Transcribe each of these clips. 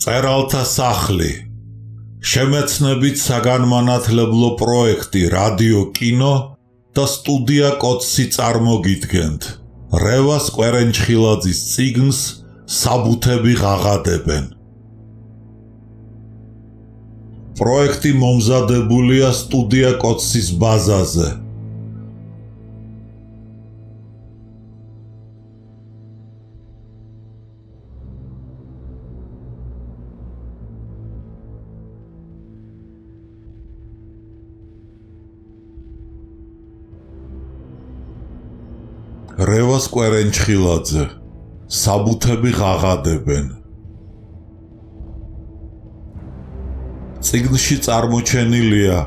მწერალთა სახლი. შემეცნებით საგანმანათლებლო პროექტი რადიო კინო და სტუდია კოცსი წარმოგიდგენთ. რევას კვერენჩხილაძის წიგნს საბუთები ღაღადებენ. პროექტი მომზადებულია სტუდია კოცსის ბაზაზე. რევას კვერენჩხილაძე, საბუთები ღაღადებენ. წიგნში წარმოჩენილია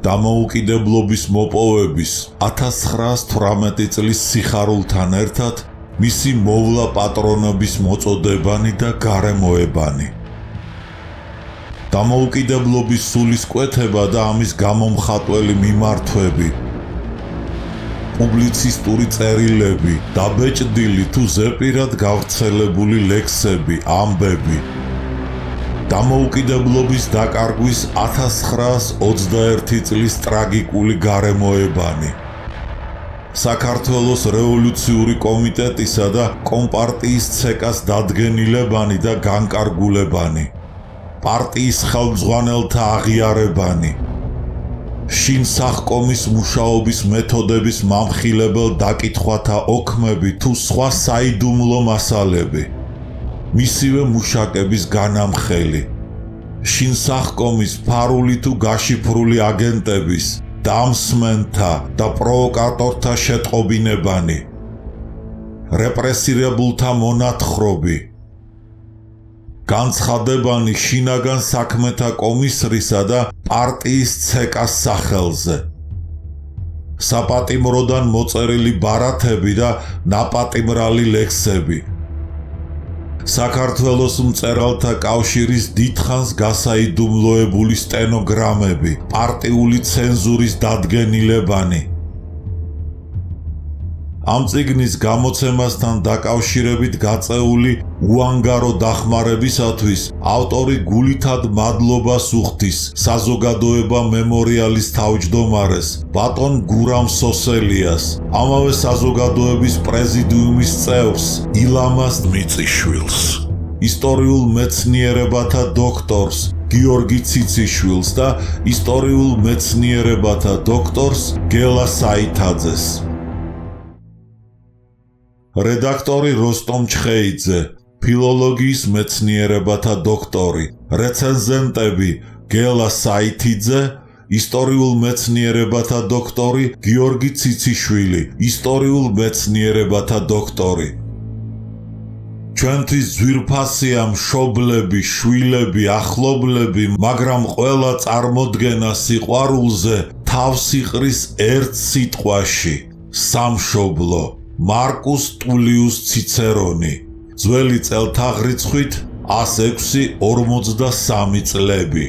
დამოუკიდებლობის მოპოვების 1918 წლის სიხარულთან ერთად მისი მოვლა პატრონობის მოწოდებანი და გარემოებანი. დამოუკიდებლობის სულისკვეთება და ამის გამომხატველი მიმართვები, პუბლიცისტური წერილები, დაბეჭდილი თუ ზეპირად გავრცელებული ლექსები, ამბები. დამოუკიდებლობის დაკარგვის 1921 წლის ტრაგიკული გარემოებანი. საქართველოს რევოლუციური კომიტეტისა და კომპარტიის ცეკას დადგენილებანი და განკარგულებანი. პარტიის ხელმძღვანელთა აღიარებანი. შინ სახკომის მუშაობის მეთოდების მამხილებელ დაკითხვათა ოქმები თუ სხვა საიდუმლო მასალები. მისივე მუშაკების განამხელი. შინ სახკომის ფარული თუ გაშიფრული აგენტების, დამსმენთა და პროვოკატორთა შეტყობინებანი. რეპრესირებულთა მონათხრობი. განცხადებანი შინაგან საქმეთა კომისრისა და პარტიის ცეკას სახელზე. საპატიმროდან მოწერილი ბარათები და ნაპატიმრალი ლექსები. საქართველოს მწერალთა კავშირის დიდხანს გასაიდუმლოებული სტენოგრამები, პარტიული ცენზურის დადგენილებანი. ამ წიგნის გამოცემასთან დაკავშირებით გაწეული უანგარო დახმარებისათვის ავტორი გულითად მადლობას უხდის საზოგადოება მემორიალის თავმჯდომარეს ბატონ გურამ სოსელიას, ამავე საზოგადოების პრეზიდიუმის წევრს ილამაზ მიწიშვილს, ისტორიულ მეცნიერებათა დოქტორს გიორგი ციციშვილს და ისტორიულ მეცნიერებათა დოქტორს გელა საითაძეს. რედაქტორი როსტომ ჩხეიძე, ფილოლოგიის მეცნიერებათა დოქტორი, რეცენზენტები გელა საითიძე, ისტორიულ მეცნიერებათა დოქტორი გიორგი ციციშვილი, ისტორიულ მეცნიერებათა დოქტორი. ჩვენთვის ძვირფასია მშობლები, შვილები, ახლობლები, მაგრამ ყველა წარმოდგენა სიყვარულზე თავს იყრის ერთ სიტყვაში: სამშობლო. მარკუს ტულიუს ციცერონი, ძველი წელთაღრიცხვით 106-43 წლები.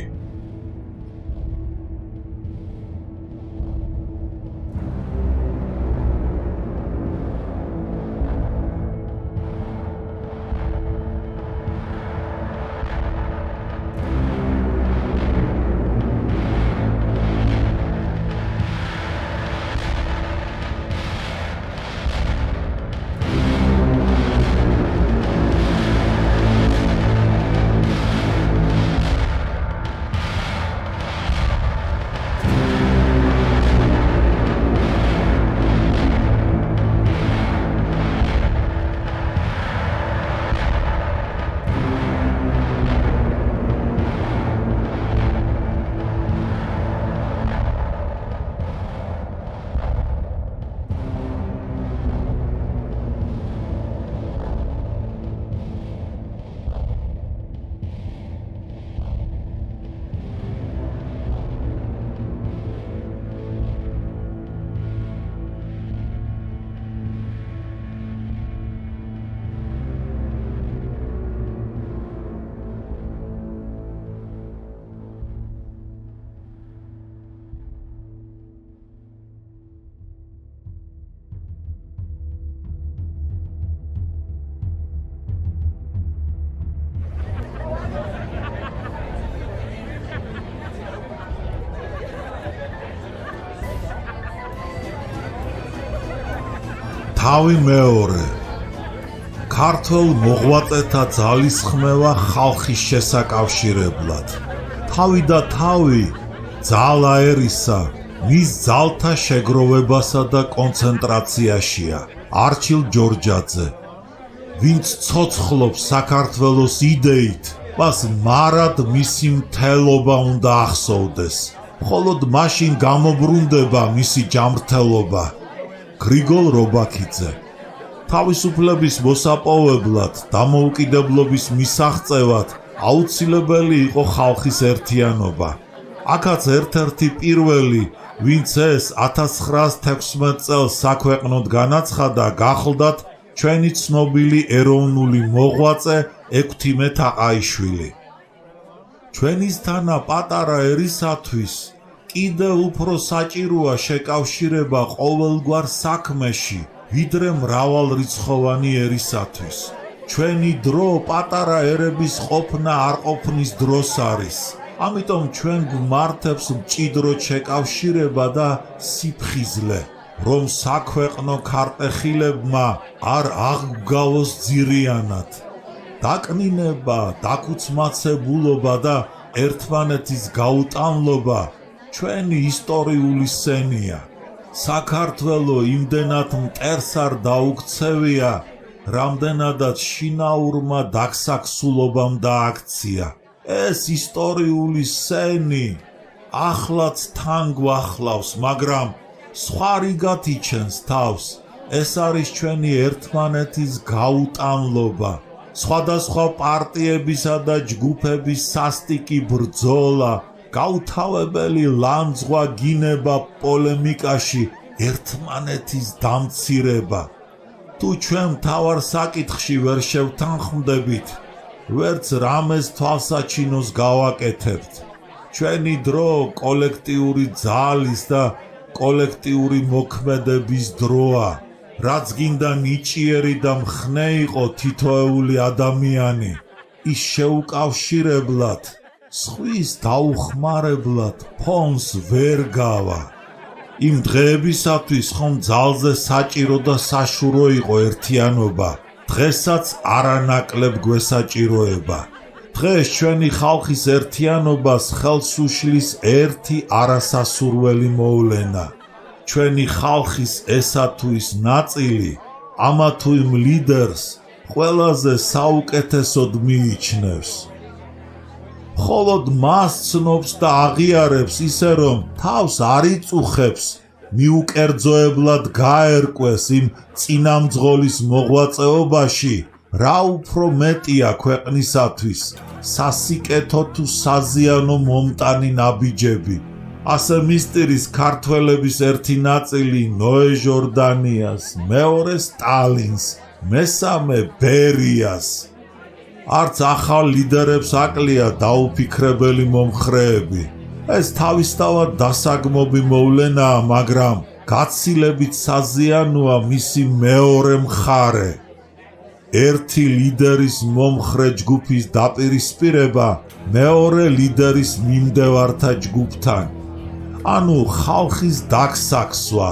თავი მეორე. ქართველ მოღვაწეთა ძალისხმევა ხალხის შესაკავშირებლად. თავი და თავი ძალ აერისა მის ძალთა შეგროვებასა და კონცენტრაციაშია. არჩილ ჯორჯაძე. ვინც ცოცხლობს საქართველოს იდეით, მას მარად მისი მთელობა უნდა ახსოვდეს. მხოლოდ მაშინ გამობრუნდება მისი ჯანმრთელობა. გრიგოლ რობაქიძე. თავისუფლების მოსაპოვებლად, დამოუკიდებლობის მისაღწევად აუცილებელი იყო ხალხის ერთიანობა. აქაც ერთ-ერთი პირველი, ვინც ეს 1916 წელს საქვეყნოდ განაცხადა, გახლდათ ჩვენი ცნობილი ეროვნული მოღვაწე ექვთიმე თაყაიშვილი. ჩვენისთანა პატარა ერისათვის კიდევ უფრო საჭიროა შეკავშირება ყოველგვარ საქმეში, ვიდრე მრავალრიცხოვანი ერისათვის. ჩვენი დრო პატარა ერების ყოფნა არ ყოფნის დროს არის. ამიტომ ჩვენ გვმართებს მჭიდროდ შეკავშირება და სიფხიზლე, რომ საქვეყნო ქარტეხილებმა არ აღგვგავოს ძირიანად. დაკნინება, დაქუცმაცებულობა და ერთმანეთის გაუტანლობა ჩვენი ისტორიული სენია. საქართველო იმდენად მტერს არ დაუქცევია, რამდენადაც შინაურმა დაგსაქსულობამ დააქცია. ეს ისტორიული სენი ახლაც თან გვახლავს, მაგრამ სხვა რიგად იჩენს თავს. ეს არის ჩვენი ერთმანეთის გაუტანლობა, სხვადასხვა პარტიებისა და ჯგუფების სასტიკი ბრძოლა, გაუთავებელი ლანძღვა გინება პოლემიკაში, ერთმანეთის დამცირება. თუ ჩვენ მთავარ საკითხში ვერ შევთანხმდებით, ვერც რამეს თვალსაჩინოს გავაკეთებთ. ჩვენი დრო კოლექტიური ძალის და კოლექტიური მოქმედების დროა. რაც გინდა ნიჭიერი და მხნე იყო თითოეული ადამიანი, ის შეუკავშირებლად, სხვის დაუხმარებლად ფონს ვერ გავა. იმ დღეებისათვის ხომ ძალზე საჭირო და საშურო იყო ერთიანობა, დღესაც არანაკლებ გვესაჭიროება. დღეს ჩვენი ხალხის ერთიანობას ხელს უშლის ერთი არასასურველი მოვლენა. ჩვენი ხალხის ესა თუ ის ნაწილი, ამა თუ იმ ლიდერს ყველაზე საუკეთესოდ მიიჩნევს. მხოლოდ მას ცნობს და აღიარებს ისე, რომ თავს არ იწუხებს, მიუკერძოებლად გაერკვეს იმ წინამძღოლის მოღვაწეობაში, რა უფრო მეტია ქვეყნისათვის, სასიკეთო თუ საზიანო მომტანი ნაბიჯები. ასე მისტირის ქართველების ერთი ნაწილი ნოე ჟორდანიას, მეორე სტალინს, მესამე ბერიას. არც ახალ ლიდერებს აკლია დაუფიქრებელი მომხრეები. ეს თავისთავად დასაგმობი მოვლენაა, მაგრამ გაცილებით საზიანოა მისი მეორე მხარე. ერთი ლიდერის მომხრე ჯგუფის დაპირისპირება მეორე ლიდერის მიმდევართა ჯგუფთან. ანუ ხალხის დაგსაქსვა,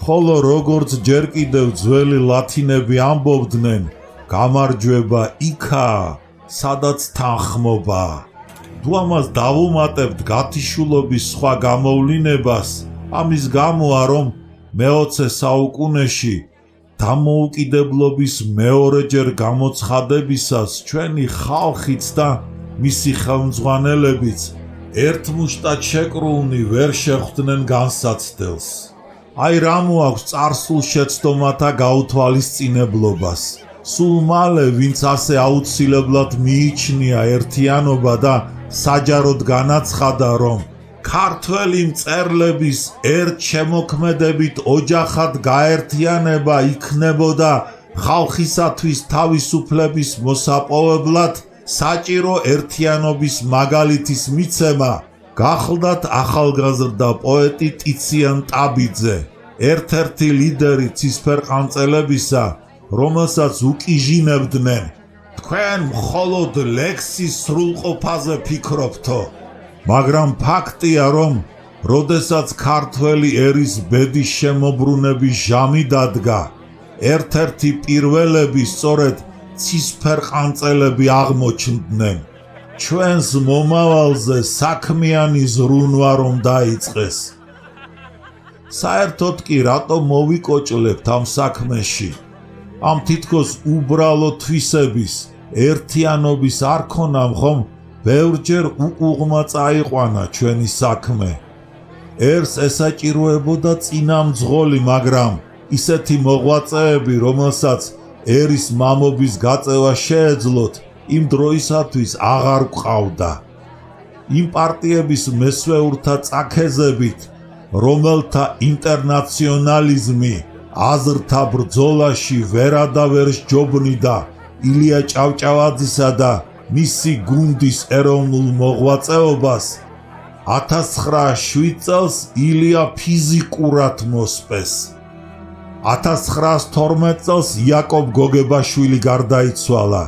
ხოლო როგორც ჯერ კიდევ ძველი ლათინები ამბობდნენ, გამარჯვება იქაა, სადაც თანხმობაა. თუ ამას დავუმატებთ გათიშულობის სხვა გამოვლინებას, ამის გამოა, რომ მე-20 საუკუნეში დამოუკიდებლობის მეორეჯერ გამოცხადებისას ჩვენი ხალხიც და მისი ხელმძღვანელებიც ერთმუშტად შეკრული ვერ შეხვდნენ განსაცდელს. აი რა მოაქვს წარსულ შეცდომათა გაუთვალისწინებლობას. სულ მალე, ვინც ასე აუცილებლად მიიჩნია ერთიანობა და საჯაროდ განაცხადა, რომ ქართველი მწერლების ერთ შემოქმედებით ოჯახად გაერთიანება იქნებოდა ხალხისათვის თავისუფლების მოსაპოვებლად, საჭირო ერთიანობის მაგალითის მიცემა, გახლდათ ახალგაზრდა პოეტი ტიციან ტაბიძე, ერთ-ერთი ლიდერი ცისფერყანწელებისა, რომელსაც უკიჟინებდნენ, თქვენ მხოლოდ ლექსის სრულყოფაზე ფიქრობთო. მაგრამ ფაქტია, რომ როდესაც ქართველი ერის ბედის შემოbrunების ჟამი დადგა, ერთ-ერთი პირველები სწორედ ცისფერყანწელები აღმოჩნდნენ. ჩვენს მომავალზე საქმიანი ზრუნვა რომ დაიწყეს. საერთოდ კი რატომ მოვიკოჭლებთ ამ საქმეში? ამ თითქოს უბრალო თვისების, ერთიანობის არქონამ ხომ ბევრჯერ უკუღმა წაიყვანა ჩვენი საქმე. ერს ესაჭიროებოდა წინამძღოლი, მაგრამ ისეთი მოღვაწეები, რომელსაც ერის მამობის გაწევა შეეძლოთ, იმ დროისათვის აღარ გვყავდა. იმ პარტიების მესვეურთა წაქეზებით, რომელთა ინტერნაციონალიზმი აზრთა ბრძოლაში ვერადავერ სჯობნიდა ილია ჭავჭავაძისა და მისი გუნდის ეროვნულ მოღვაწეობას, 1907 წელს ილია ფიზიკურად მოსპეს. 1912 წელს იაკობ გოგებაშვილი გარდაიცვალა.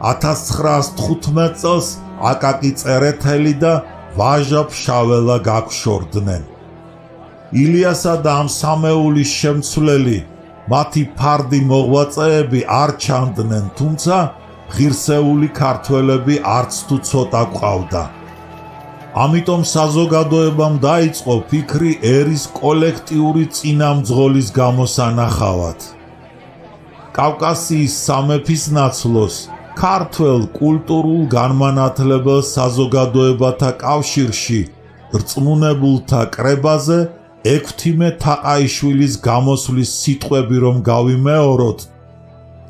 1915 წელს აკაკი წერეთელი და ვაჟა ფშაველა გაგშორდნენ. ილიასა და ამ სამეულის შემცვლელი მათი ფარდი მოღვაწეები არ ჩანდნენ, თუმცა ღირსეული ქართველები არც თუ ცოტა გვყავდა. ამიტომ საზოგადოებამ დაიწყო ფიქრი ერის კოლექტიური წინამძღოლის გამოსანახავად. კავკასიის სამეფის ნაცვლოს ქართველ კულტურულ განმანათლებელ საზოგადოებათა კავშირში რწმუნებულთა კრებაზე ექვთიმე თაყაიშვილის გამოსვლის სიტყვები რომ გავიმეოროთ,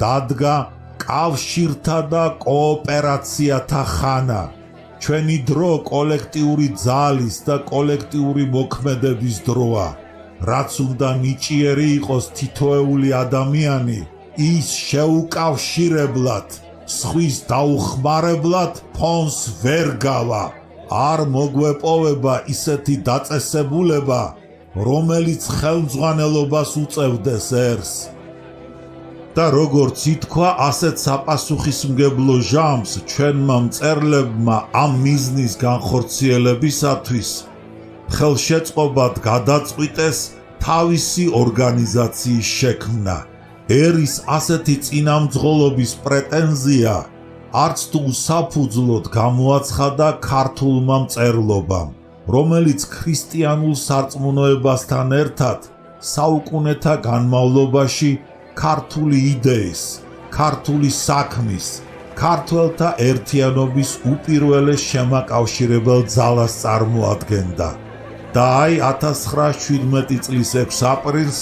დადგა კავშირთა და კოოპერაციათა ხანა. ჩვენი დრო კოლექტიური ძალის და კოლექტიური მოქმედების დროა. რაც უნდა ნიჭიერი იყოს თითოეული ადამიანი, ის შეუკავშირებლად, სხვის დაუხმარებლად ფონს ვერ გავა. არ მოგვეპოვება ისეთი დაწესებულება, რომელიც ხელმძღვანელობას უწევდეს ერს. და როგორც ითქვა, ასეთ საპასუხისმგებლო ჟამს ჩვენმა მწერლებმა ამ მიზნის განხორციელებისათვის ხელშეწყობად გადაწყვიტეს თავისი ორგანიზაციის შექმნა. ერის ასეთი წინამძღოლობის პრეტენზია არც თუ საფუძვლოდ გამოაცხადა ქართულმა მწერლობამ, რომელიც ქრისტიანულ სარწმუნოებასთან ერთად საუკუნეთა განმავლობაში ქართული იდეის, ქართული საქმის, ქართველთა ერთიანობის უპირველეს შემაკავშირებელ ძალას წარმოადგენდა. და აი 1917 წლის 6 აპრილს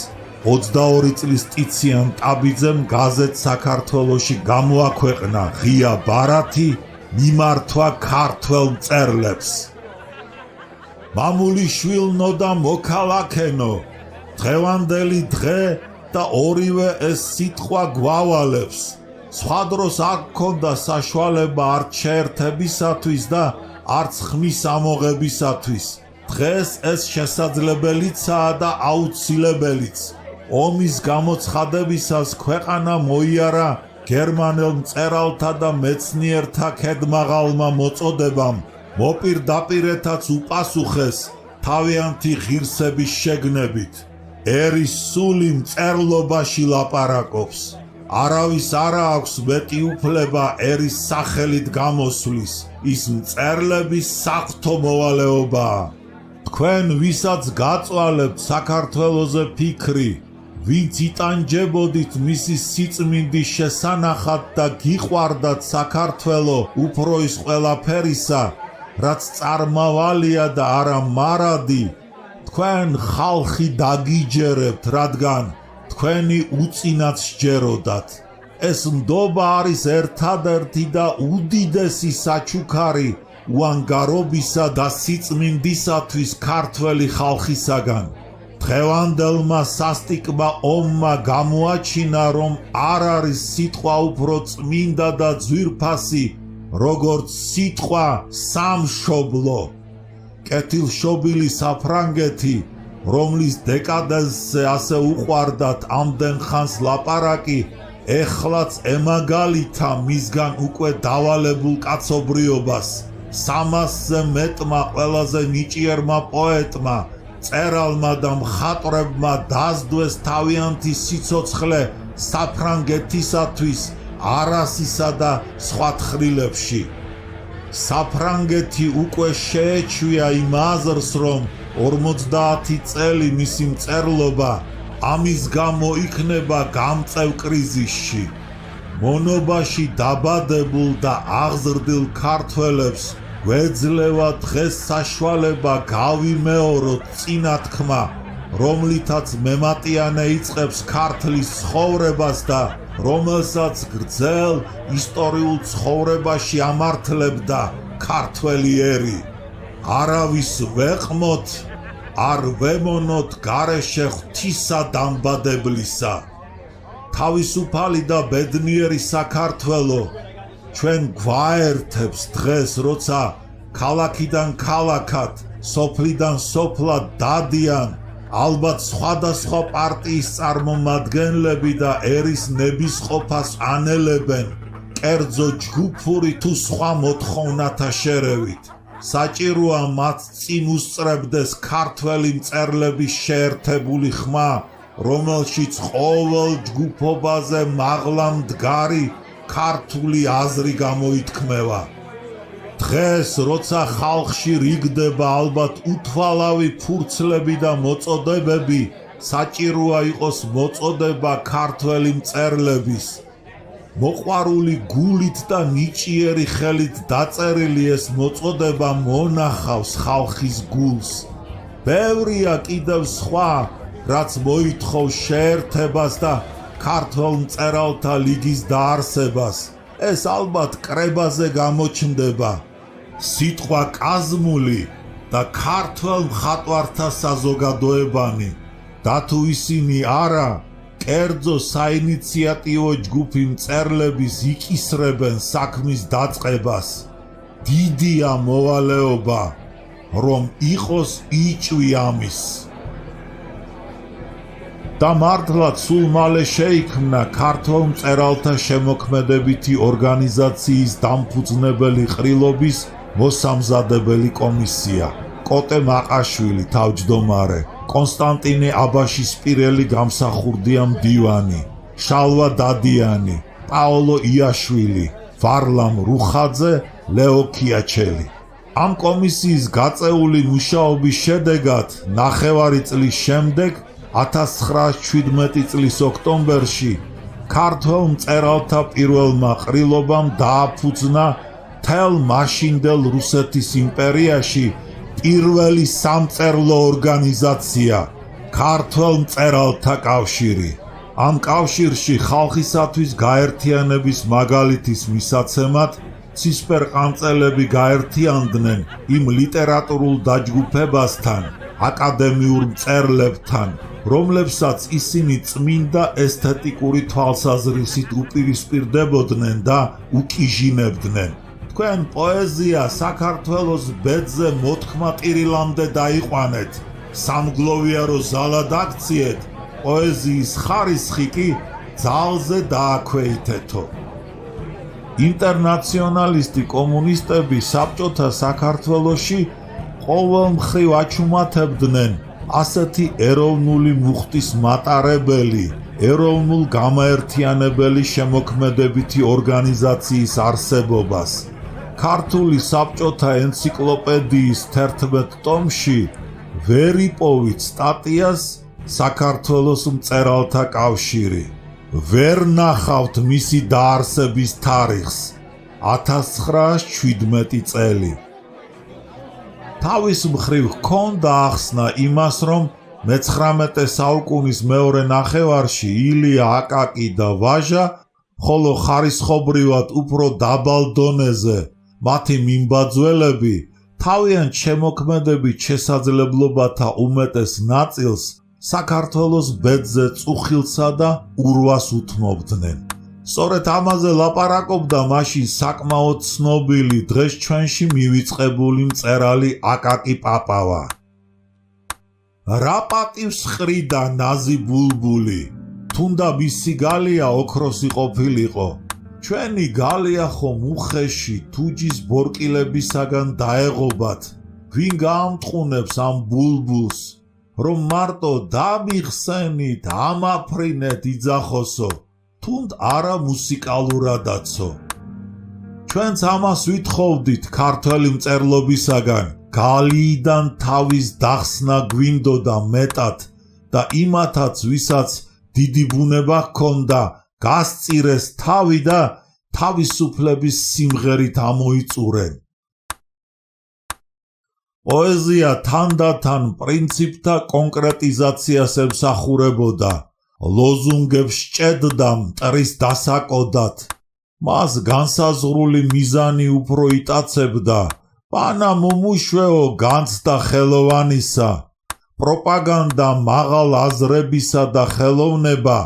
22 წლის ტიციან ტაბიძემ გაზეთ საქართველოში გამოაქვეყნა ღია ბარათი მიმართვა ქართველ მწერლებს. მამული შვილნო და მოქალაქენო, დღევანდელი დღე და ორივე ეს სიტყვა გვავალებს. სხვა დროს არ გქონდა საშუალება არც შეერთებისათვის და არც ხმის ამოღებისათვის. დღეს ეს შესაძლებელიცაა და აუცილებელიც. ომის გამოცხადებისას ქვეყანა მოიარა გერმანელ მწერალთა და მეცნიერთა ქედმაღალმა მოწოდებამ, მოპირდაპირეთაც უპასუხეს თავიანთი ღირსების შეგნებით. ერის სული მწერლობაში ლაპარაკობს. არავის არ აქვს მეტი უფლება ერის სახელით გამოსვლის, ის მწერლების საღვთო მოვალეობაა. თქვენ ვისაც გაწვალებთ საქართველოზე ფიქრი, ვინც იტანჯებოდით მისი სიწმინდის შესანახად და გიყვარდათ საქართველო უფრო ის ყველაფერისა, რაც წარმავალია და არა მარადი, თქვენ ხალხი დაგიჯერებთ, რადგან თქვენი უწინაც სჯეროდათ. ეს ნდობა არის ერთადერთი და უდიდესი საჩუქარი უანგარობისა და სიწმინდისათვის ქართველი ხალხისაგან. დღევანდელმა სასტიკმა ომმა გამოაჩინა, რომ არ არის სიტყვა უფრო წმინდა და ძვირფასი, როგორც სიტყვა სამშობლო. კეთილშობილი საფრანგეთი, რომლის დეკადენსზე ასე უყვარდათ ამდენ ხანს ლაპარაკი, ეხლაც ემაგალითა მისგან უკვე დავალებულ კაცობრიობას, 300-ზე მეტმა ყველაზე ნიჭიერმა პოეტმა, მწერალმა და მხატვრებმა დასდვეს თავიანთი სიცოცხლე საფრანგეთისათვის არასისა და სხვა თხრილებში. საფრანგეთი უკვე შეეჩვია იმ აზრს, რომ 50 წელი მისი მწერლობა ამის გამო იქნება გამწევ კრიზისში. მონობაში დაბადებულ და აღზრდილ ქართველებს ვეძლევა დღეს საშუალება გავიმეოროთ წინათქმა, რომლითაც მემატიანე იწყებს ქართლის ცხოვრებას და რომელსაც გრძელ ისტორიულ ცხოვრებაში ამართლებდა ქართველი ერი. არავის ვეყმოთ, არ ვემონოთ გარეშე ღვთისა დამბადებლისა. თავისუფალი და ბედნიერი საქართველო ჩვენ გვაერთებს დღეს, როცა ქალაქიდან ქალაქად, სოფლიდან სოფლად დადიან ალბათ სხვადასხვა პარტიის წარმომადგენლები და ერის ნებისყოფას ანელებენ კერძო ჯგუფური თუ სხვა მოთხოვნათა შერევით. საჭიროა მათ წინ უსწრებდეს ქართველი მწერლების შეერთებული ხმა, რომელშიც ყოველ ჯგუფობაზე მაღლა მდგარი ქართული აზრი გამოითქმევა. დღეს, როცა ხალხში რიგდება ალბათ უთვალავი ფურცლები და მოწოდებები, საჭიროა იყოს მოწოდება ქართველი მწერლების. მოყვარული გულით და ნიჭიერი ხელით დაწერილი ეს მოწოდება მონახავს ხალხის გულს. ბევრია კიდევ სხვა, რაც მოითხოვს შეერთებას და ქართველ მწერალთა ლიგის დაარსებას. ეს ალბათ კრებაზე გამოჩნდება. სიტყვა კაზმული და ქართველ მხატვართა საზოგადოებანი და თუ ისინი არა, კერძო საინიციატივო ჯგუფი მწერლების იკისრებენ საქმის დაწყებას. დიდია მოვალეობა, რომ იყოს იჭვი ამის. და მართლაც სულ მალე შეიქმნა ქართველ მწერალთა შემოქმედებითი ორგანიზაციის დამფუძნებელი ყრილობის მოსამზადებელი კომისია. კოტე მაყაშვილი თავმჯდომარე, კონსტანტინე აბაშისპირელი გამსახურდია მდივანი, შალვა დადიანი, პაოლო იაშვილი, ვარლამ რუხაძე, ლეო ქიაჩელი. ამ კომისიის გაწეული მუშაობის შედეგად 9 წლის შემდეგ 1917 წლის ოქტომბერში ქართველ მწერალთა პირველმა ყრილობამ დააფუძნა მთელ მაშინდელ რუსეთის იმპერიაში პირველი სამწერლო ორგანიზაცია ქართველ მწერალთა კავშირი. ამ კავშირში ხალხისათვის გაერთიანების მაგალითის მისაცემად ცისფერყანწელები გაერთიანდნენ იმ ლიტერატურულ დაჯგუფებასთან, აკადემიურ მწერლებთან, რომლებსაც ისინი წმინდა ესთეტიკური თვალსაზრისით უპირისპირდებოდნენ და უკიჟინებდნენ. თქვენ პოეზია საქართველოს ბედზე მოთქმა ტირილამდე დაიყვანეთ, სამგლოვიარო ზალად აქციეთ, პოეზიის ხარისხი კი ძალზე დააქვეითეთო. ინტერნაციონალისტი კომუნისტები საბჭოთა საქართველოში ყოველ მხრივ აჩუმათებდნენ ასეთი ეროვნული მუხტის მატარებელი, ეროვნულ გამაერთიანებელი შემოქმედებითი ორგანიზაციის არსებობას. ქართული საბჭოთა ენციკლოპედიის 11 ტომში ვერ იპოვით სტატიას საქართველოს მწერალთა კავშირი. ვერ ნახავთ მისი დაარსების თარიღს 1917 წელი. თავის მხრივ ჰქონდა ახსნა იმას, რომ მე-19 საუკუნის მეორე ნახევარში ილია აკაკი და ვაჟა, ხოლო ხარისხობრივად უფრო დაბალ დონეზე მათი მიმბაძველები თავიანთ შემოქმედებით შესაძლებლობათა უმეტეს ნაწილს საქართველოს ბედზე წუხილსა და ურვას უთმობდნენ. სწორედ ამაზე ლაპარაკობდა მაშინ საკმაოდ ცნობილი დღეს ჩვენში მივიწყებული მწერალი აკაკი პაპავა. რა პატივს ყრიდა ნაზი ბულბული, თუნდა მისი გალია ოქროსი ყოფილიყო. ჩვენი გალია ხომ უხეში თუჯის ბორკილებისაგან დაეღობათ. ვინ გაამტყუნებს ამ ბულბულს? რომ მარტო დამიხსენით, ამაფრინეთ იძახოსო, თუნდ არა მუსიკალურადაცო. ჩვენც ამას ვითხოვდით ქართველი მწერლობისაგან, გალიიდან თავის დახსნა გვინდოდა მეტად და იმათაც, ვისაც დიდი ბუნება ჰქონდა, გასწირეს თავი და თავისუფლების სიმღერით ამოიწურენ. პოეზია თანდათან პრინციპთა კონკრეტიზაციას ემსახურებოდა, ლოზუნგებს სჭედდა მტრის დასაკოდად, მას განსაზღვრული მიზანი უფრო იტაცებდა, პანა მომუშვეო განცდა ხელოვანისა, პროპაგანდა მაღალ აზრებისა და ხელოვნება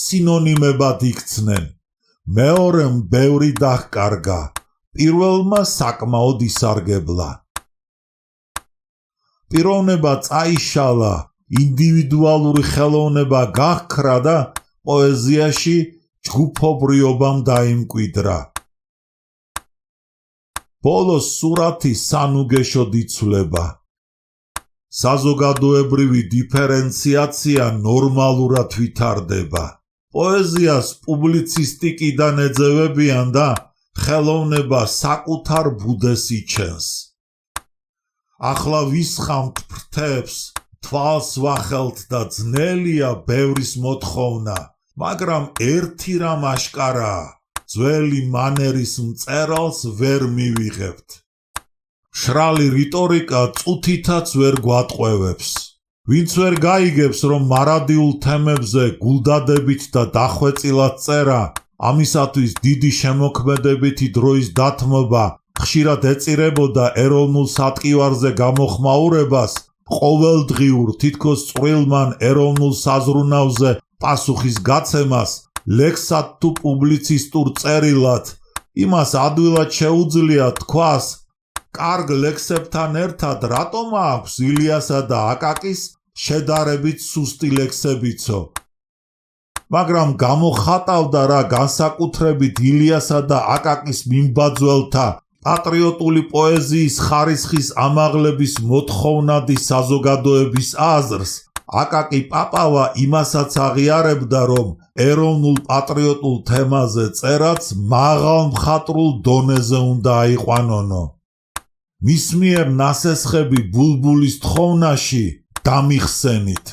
სინონიმებად იქცნენ. მეორემ ბევრი დაჰკარგა, პირველმა საკმაოდ ისარგებლა. პიროვნება წაიშალა, ინდივიდუალური ხელოვნება გაჰქრა და პოეზიაში ჯგუფობრიობამ დაიმკვიდრა. ბოლოს სურათი სანუგეშოდ იცვლება. საზოგადოებრივი დიფერენციაცია ნორმალურად ვითარდება. პოეზიას პუბლიცისტიკიდან ეძევებიან და ხელოვნება საკუთარ ბუდეს იჩენს. ახლა ვისხამთ ფრთებს, თვალს ვახელთ და ძნელია ბევრის მოთხოვნა, მაგრამ ერთი რამ აშკარაა, ძველი მანერის მწერალს ვერ მივიღებთ. მშრალი რიტორიკა წუთითაც ვერ გვატყვევებს. ვინც ვერ გაიგებს, რომ მარადიულ თემებზე გულდადებით და დახვეწილად წერა, ამისათვის დიდი შემოქმედებითი დროის დათმობა ხშირად ეწირებოდა ეროვნულ სატკივარზე გამოხმაურებას, ყოველდღიურ თითქოს წვრილმან ეროვნულ საზრუნავზე პასუხის გაცემას, ლექსად თუ პუბლიცისტურ წერილად, იმას ადვილად შეუძლია თქვას, კარგ ლექსებთან ერთად რატომ აქვს ილიასა და აკაკის შედარებით სუსტი ლექსებიცო. მაგრამ გამოხატავდა რა განსაკუთრებით ილიასა და აკაკის მიმბაძველთა პატრიოტული პოეზიის ხარისხის ამაღლების მოთხოვნადი საზოგადოების აზრს, აკაკი პაპავა იმასაც აღიარებდა, რომ ეროვნულ პატრიოტულ თემაზე წერაც მაღალმხატვრულ დონეზე უნდა აიყვანონო. მის მიერ ნასესხები ბულბულის თხოვნაში დამიხსენით,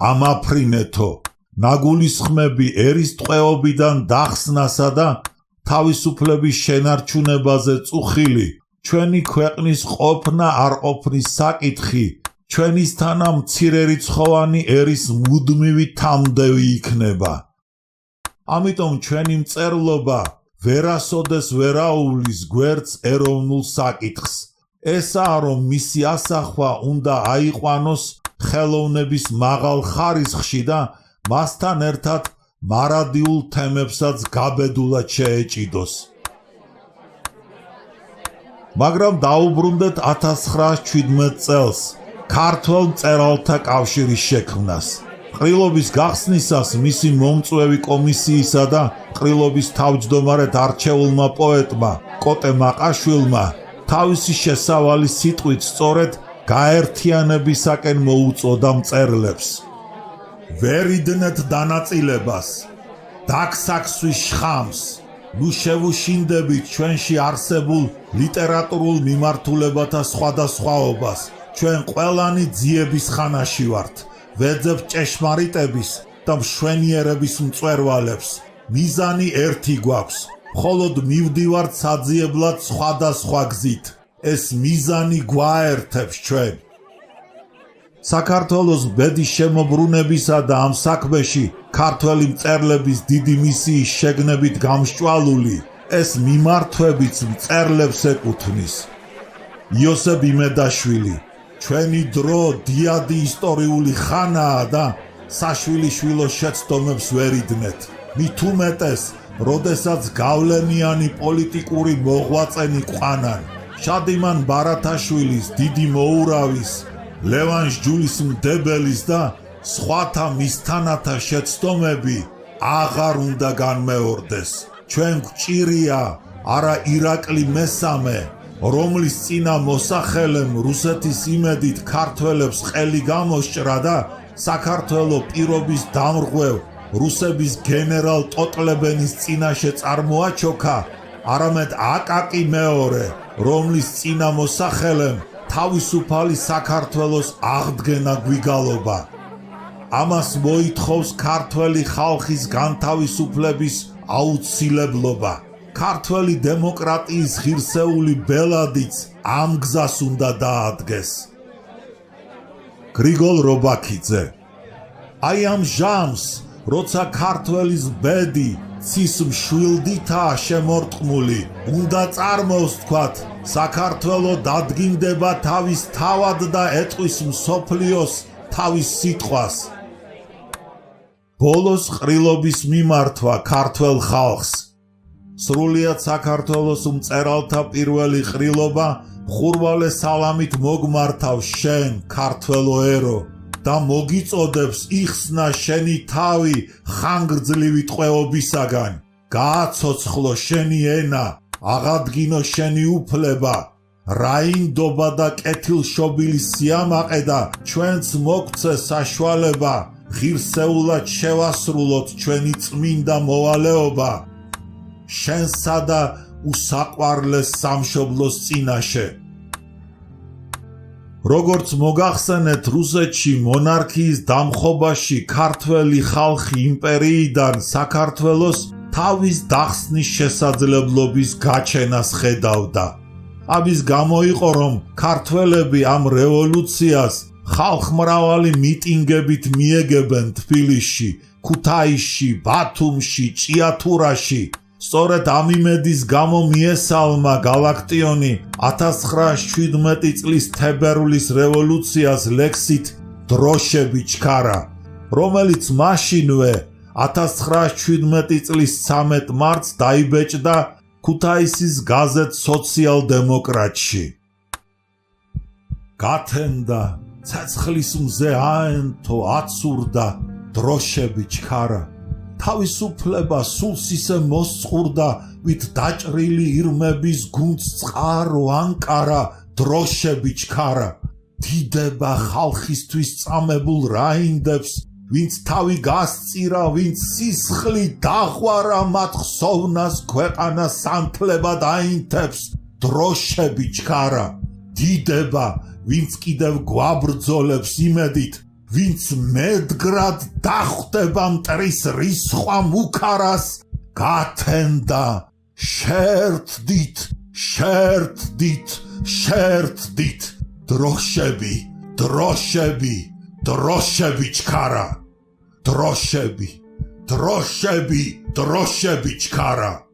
ამაფრინეთო, ნაგულისხმები ერისტყვეობიდან დახსნასა და თავისუფლების შენარჩუნებაზე წუხილი, ჩვენი ქვეყნის ყოფნა არ ყოფნის საკითხი, ჩვენისთანა მცირერიცხოვანი ერის მუდმივი თამდევი იქნება. ამიტომ ჩვენი მწერლობა ვერასოდეს ვერ აუვლის გვერდს ეროვნულ საკითხს. ესაა, რომ მისი ასახვა უნდა აიყვანოს ხელოვნების მაღალ ხარისხში და მასთან ერთად მარადიულ თემებსაც გაბედულად შეეჭიდოს. მაგრამ დაუბრუნდეთ 1917 წელს, ქართველ მწერალთა კავშირის შექმნას. ყრილობის გახსნისას მისი მომწვევი კომისიისა და ყრილობის თავმჯდომარედ არჩეულმა პოეტმა კოტე მაყაშვილმა თავისი შესავალი სიტყვით სწორედ გაერთიანებისაკენ მოუწოდა მწერლებს. ვერიდნეთ დანაწილებას, დაგსაქსვის შხამს, ნუ შევუშინდებით ჩვენში არსებულ ლიტერატურულ მიმართულებათა სხვადასხვაობას. ჩვენ ყველანი ძიების ხანაში ვართ, ვეძებთ ჭეშმარიტების და მშვენიერების მწვერვალებს. მიზანი ერთი გვაქვს, მხოლოდ მივდივართ საძიებლად სხვადასხვა გზით. ეს მიზანი გვაერთებს ჩვენ. საქართველოს ბედის შემოbrunებისა და ამ საქმეში ქართველი მწერლების დიდი მისიის შეგნებით გამსჭვალული, ეს მიმართვებიც მწერლებს ეკუთვნის. იოსებ იმედაშვილი, ჩვენი დრო დიადი ისტორიული ხანაა და საშვილიშვილო შეცდომებს ვერიდნეთ. მით უმეტეს, როდესაც გავლენიანი პოლიტიკური მოღვაწენი ყვანან, შადიმან ბარათაშვილის, დიდი მოურავის, ლევან ჟჯულის მდებელის და სხვათა მისთანათა შეცდომები აღარ უნდა განმეორდეს. ჩვენ გვჭირია არა ირაკლი მესამე, რომლის წინა მოსახელემ რუსეთის იმედით ქართველებს ყელი გამოსჭრა და საქართველო პირობის დამრღვევ რუსების გენერალ ტოტლებენის წინაშე წარმოაჩოქა, არამედ აკაკი მეორე, რომლის წინა მოსახელემ თავისუფალი საქართველოს აღდგენა გვიგალობა. ამას მოითხოვს ქართველი ხალხის განთავისუფლების აუცილებლობა. ქართველი დემოკრატიის ღირსეული ბელადიც ამ გზას უნდა დაადგეს. გრიგოლ რობაქიძე. აი ამ ჟამს, როცა ქართველის ბედი ცის მშვილდითაა შემორტყმული, უნდა წარმოს თქვათ, საქართველო დადგინდება თავის თავად და ეტყვის მსოფლიოს თავის სიტყვას. ბოლოს ყრილობის მიმართვა ქართველ ხალხს. სრულიად საქართველოს მწერალთა პირველი ყრილობა ხურვალე სალამით მოგმართავს შენ, ქართველო ერო, და მოგიწოდებს იხსნა შენი თავი ხანგრძლივი ტყვეობისაგან. გააცოცხლო შენი ენა, აღადგინო შენი უფლება, რაინდობა და კეთილშობილი სიამაყე და ჩვენც მოგცე საშუალება ღირსეულად შევასრულოთ ჩვენი წმინდა მოვალეობა შენსა და უსაყვარლეს სამშობლოს წინაშე. როგორც მოგახსენეთ, რუსეთში მონარქიის დამხობაში ქართველი ხალხი იმპერიიდან საქართველოს თავის დახსნის შესაძლებლობის გაჩენას ხედავდა. ამის გამო იყო, რომ ქართველები ამ რევოლუციას ხალხმრავალი მიტინგებით მიეგებენ თბილისში, ქუთაისში, ბათუმში, ჭიათურაში. სწორედ ამ იმედის გამო მიესალმა გალაქტიონი 1917 წლის თებერვლის რევოლუციას ლექსით დროშები ჩქარა, რომელიც მაშინვე 1917 წლის 13 მარტს დაიბეჭდა ქუთაისის გაზეთ სოციალ-დემოკრატში. გათენდა, ცეცხლის მზე აენთო, აცურდა, დროშები ჩქარა. თავისუფლება სულს ისე მოსწყურდა, ვით დაჭრილი ირმების გუნდს წყარო ანკარა, დროშები ჩქარა. დიდება ხალხისთვის წამებულ რაინდებს, ვინც თავი გასწირა, ვინც სისხლი დაღვარა, მათ ხსოვნას ქვეყანა სანთლებად აინთებს, დროშები ჩქარა. დიდება, ვინც კიდევ გვაბრძოლებს იმედით, ვინც მედგრად დახვდება მტრის რისხვამ უქარას, გათენდა, შერთდით, შერთდით, შერთდით, დროშები, დროშები, დროშები ჩქარა. დროშები, დროშები, დროშები ჩქარა.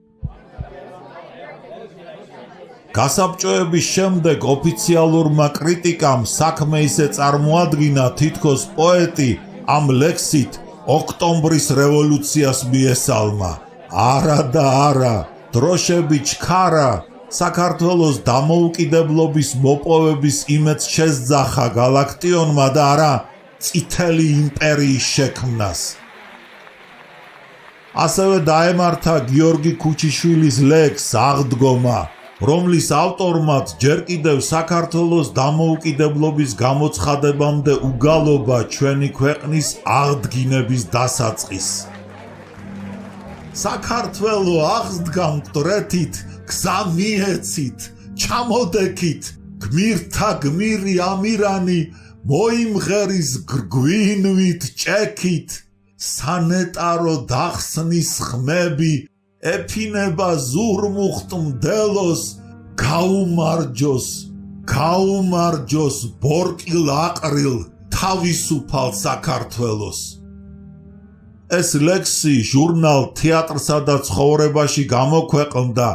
გასაბჭოების შემდეგ ოფიციალურმა კრიტიკამ საქმე ისე წარმოადგინა, თითქოს პოეტი ამ ლექსით ოქტომბრის რევოლუციას მიესალმა. არა და არა, დროშები ჩქარა საქართველოს დამოუკიდებლობის მოპოვების იმედს შესძახა გალაქტიონმა და არა წითელი იმპერიის შექმნას. ასევე დაემართა გიორგი ქუჩიშვილის ლექსს აღდგომა, რომლის ავტორმაც ჯერ კიდევ საქართველოს დამოუკიდებლობის გამოცხადებამდე უგალობა ჩვენი ქვეყნის აღდგინების დასაწყისს. საქართველო აღსდგა მკვდრეთით, გზა მიეცით, ჩამოდექით, გმირთა გმირი ამირანი, მოიმღერის გვინვით ჭექით, სანეტარო დახსნის ხმები, ეფინება ზურმუხტ მდელოს, გაუმარჯოს, გაუმარჯოს ბორკილ აყრილ თავისუფალ საქართველოს. ეს ლექსი ჟურნალ თეატრსა და ცხოვრებაში გამოქვეყნდა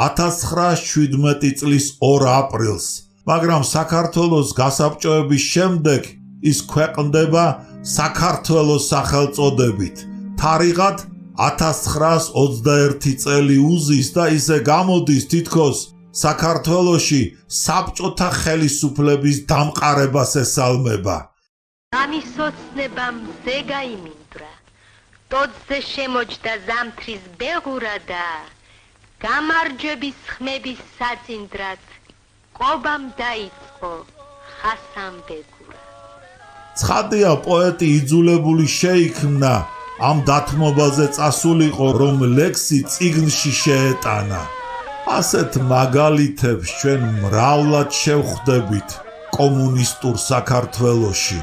1917 წლის 2 აპრილს, მაგრამ საქართველოს გასაბჭოების შემდეგ ის ქვეყნდება საქართველოს სახელწოდებით. თარიღად 1921 წელი უზის და ისე გამოდის, თითქოს საქართველოში საბჭოთა ხელისუფლების დამყარებას ესალმება. ამის ოცნება მზე გაიმინდვრა, ტოძზე შემოჯდა ზამთრის ბეღურა და გამარჯვების ხმების საწინდრად ყობამ დაიწყო ხასანბეგურა. ცხადია პოეტი იძულებული შეიქმნა ამ დათმობაზე წასულიყო რომ ლექსი წიგნში შეეტანა. ასეთ მაგალითებს ჩვენ მრავლად შევხვდებით კომუნისტურ საქართველოში.